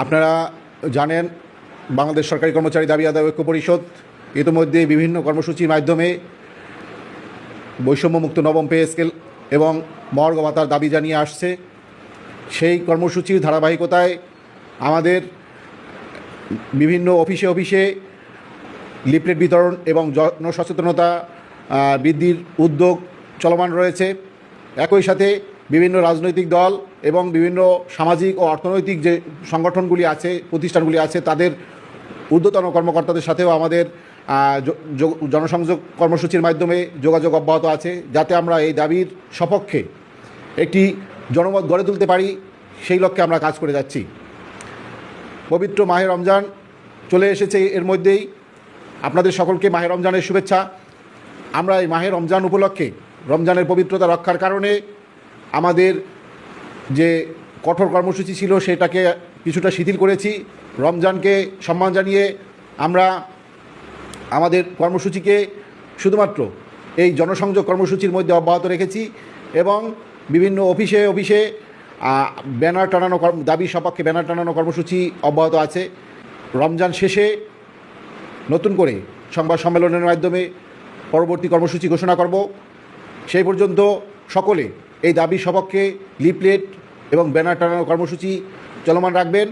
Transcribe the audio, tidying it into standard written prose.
আপনারা জানেন বাংলাদেশ সরকারি কর্মচারী দাবি আদায় ঐক্য পরিষদ ইতিমধ্যে বিভিন্ন কর্মসূচির মাধ্যমে বৈষম্যমুক্ত নবম পে স্কেল এবং মহার্ঘ ভাতার দাবি জানিয়ে আসছে। সেই কর্মসূচির ধারাবাহিকতায় আমাদের বিভিন্ন অফিসে লিফলেট বিতরণ এবং জনসচেতনতা বৃদ্ধির উদ্যোগ চলমান রয়েছে। একই সাথে বিভিন্ন রাজনৈতিক দল এবং বিভিন্ন সামাজিক ও অর্থনৈতিক যে সংগঠনগুলি আছে, প্রতিষ্ঠানগুলি আছে, তাদের ঊর্ধ্বতন কর্মকর্তাদের সাথেও আমাদের জনসংযোগ কর্মসূচির মাধ্যমে যোগাযোগ অব্যাহত আছে, যাতে আমরা এই দাবির সপক্ষে একটি জনমত গড়ে তুলতে পারি। সেই লক্ষ্যে আমরা কাজ করে যাচ্ছি। পবিত্র মাহে রমজান চলে এসেছে, এর মধ্যেই আপনাদের সকলকে মাহে রমজানের শুভেচ্ছা। আমরা এই মাহে রমজান উপলক্ষে রমজানের পবিত্রতা রক্ষার কারণে আমাদের যে কঠোর কর্মসূচি ছিল সেটাকে কিছুটা শিথিল করেছি। রমজানকে সম্মান জানিয়ে আমরা আমাদের কর্মসূচিকে শুধুমাত্র এই জনসংযোগ কর্মসূচির মধ্যে অব্যাহত রেখেছি এবং বিভিন্ন অফিসে ব্যানার টানানো, দাবি সপক্ষে ব্যানার টানানো কর্মসূচি অব্যাহত আছে। রমজান শেষে নতুন করে সংবাদ সম্মেলনের মাধ্যমে পরবর্তী কর্মসূচি ঘোষণা করব। সেই পর্যন্ত সকলে এই দাবি সপক্ষে লিফলেট এবং ব্যানার টানানো কর্মসূচি চলমান রাখবেন।